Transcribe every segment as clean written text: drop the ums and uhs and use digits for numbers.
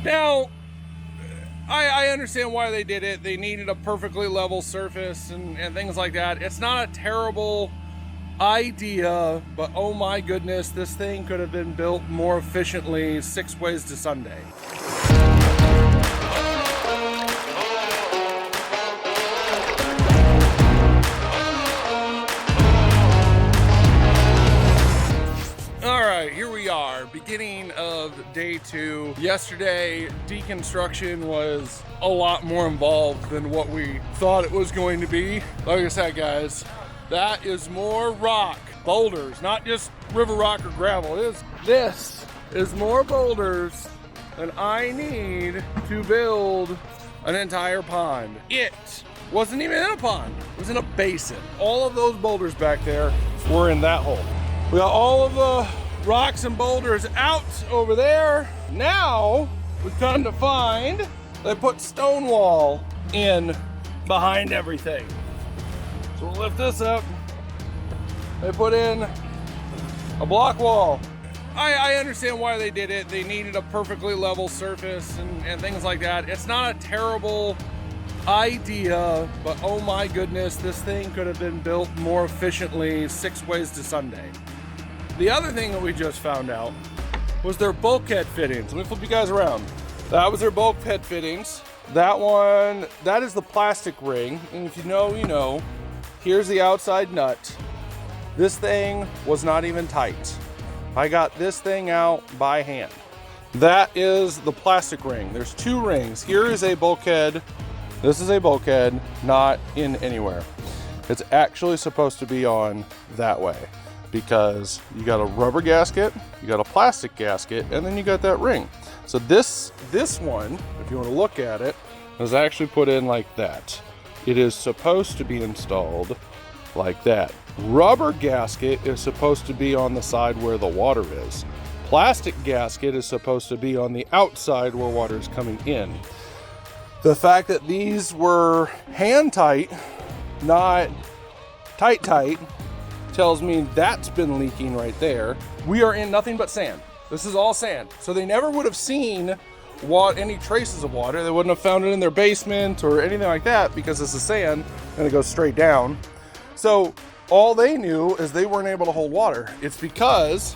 Now, I understand why they did it. They needed a perfectly level surface and things like that. It's not a terrible idea, but oh my goodness, this thing could have been built more efficiently 6 ways to Sunday. Here we are, beginning of day 2. Yesterday, deconstruction was a lot more involved than what we thought it was going to be. Like I said, guys, that is more rock, boulders, not just river rock or gravel. This is more boulders than I need to build an entire pond. It wasn't even in a pond, it was in a basin. All of those boulders back there were in that hole. We got all of the rocks and boulders out over there. Now we've come to find they put stone wall in behind everything. So we'll lift this up. They put in a block wall. I understand why they did it. They needed a perfectly level surface and things like that. It's not a terrible idea, but oh my goodness, this thing could have been built more efficiently 6 ways to Sunday. The other thing that we just found out was their bulkhead fittings. Let me flip you guys around. That was their bulkhead fittings. That one, that is the plastic ring. And if you know, you know. Here's the outside nut. This thing was not even tight. I got this thing out by hand. That is the plastic ring. There's 2 rings. Here is a bulkhead. This is a bulkhead, not in anywhere. It's actually supposed to be on that way, because you got a rubber gasket, you got a plastic gasket, and then you got that ring. So this one, if you want to look at it, is actually put in like that. It is supposed to be installed like that. Rubber gasket is supposed to be on the side where the water is. Plastic gasket is supposed to be on the outside where water is coming in. The fact that these were hand tight, not tight, tells me that's been leaking right there. We are in nothing but sand. This is all sand. So they never would have seen any traces of water. They wouldn't have found it in their basement or anything like that, because this is sand and it goes straight down. So all they knew is they weren't able to hold water. It's because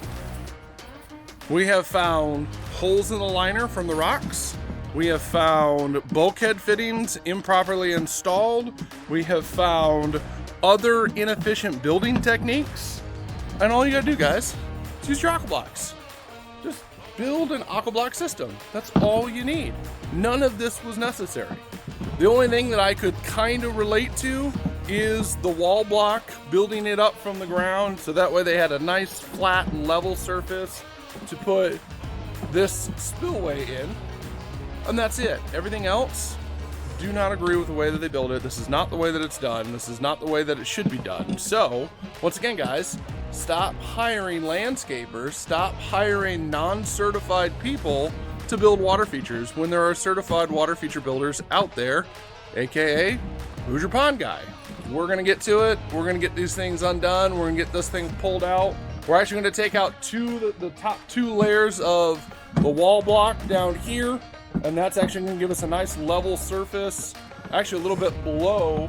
we have found holes in the liner from the rocks. We have found bulkhead fittings improperly installed. We have found other inefficient building techniques. And all you gotta do, guys, is use your Aqua Blocks. Just build an Aqua Block system. That's all you need. None of this was necessary. The only thing that I could kind of relate to is the wall block, building it up from the ground so that way they had a nice flat and level surface to put this spillway in. And that's it. Everything else, do not agree with the way that they build it. This is not the way that it's done. This is not the way that it should be done. So, once again, guys, stop hiring landscapers, stop hiring non-certified people to build water features when there are certified water feature builders out there, aka Hoosier Pond Guy. We're gonna get to it. We're gonna get these things undone. We're gonna get this thing pulled out. We're actually gonna take out the top 2 layers of the wall block down here, and that's actually gonna give us a nice level surface, actually a little bit below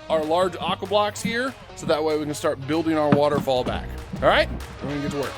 our large Aqua Blocks here, so that way we can start building our waterfall back. All right, we're gonna get to work.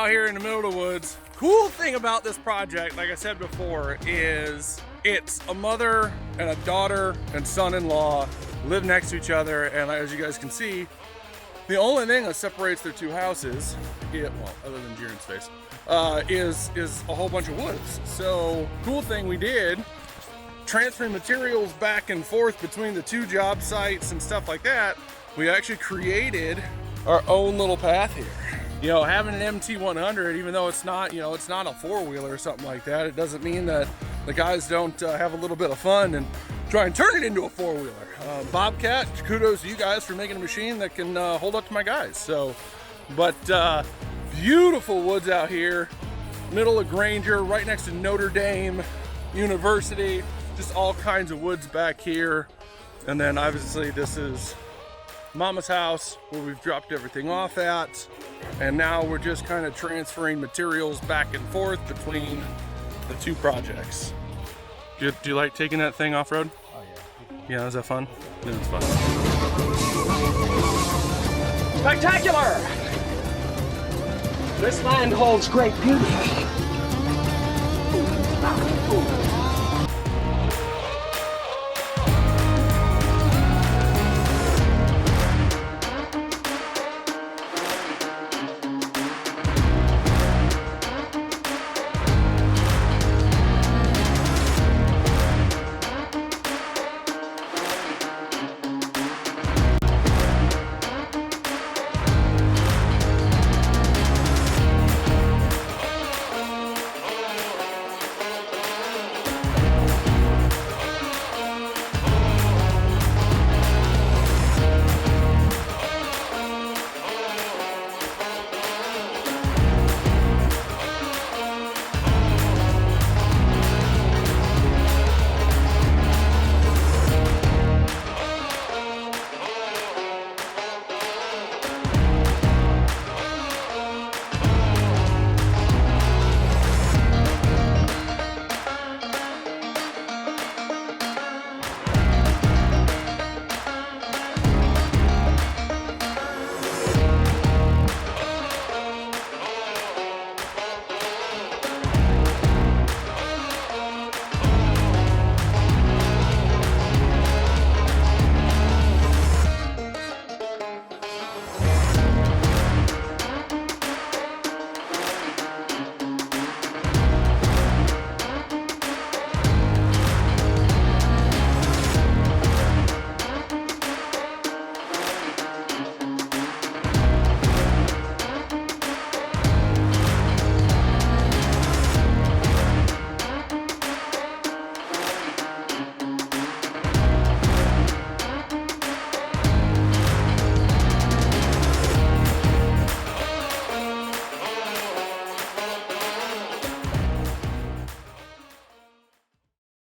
Here in the middle of the woods. Cool thing about this project, like I said before, is it's a mother and a daughter and son-in-law live next to each other, and as you guys can see, the only thing that separates their 2 houses, well, other than Jiren's face, is a whole bunch of woods. So cool thing we did, transferring materials back and forth between the 2 job sites and stuff like that, we actually created our own little path here. You know, having an MT100, even though it's not, you know, it's not a 4-wheeler or something like that, it doesn't mean that the guys don't have a little bit of fun and try and turn it into a four-wheeler. Bobcat, kudos to you guys for making a machine that can hold up to my guys. So, but beautiful woods out here, middle of Granger, right next to Notre Dame University, just all kinds of woods back here. And then obviously this is Mama's house where we've dropped everything off at. And now we're just kind of transferring materials back and forth between the two projects. Do you like taking that thing off-road? Oh yeah. Yeah, is that fun? Yeah, it's fun. Spectacular! This land holds great beauty.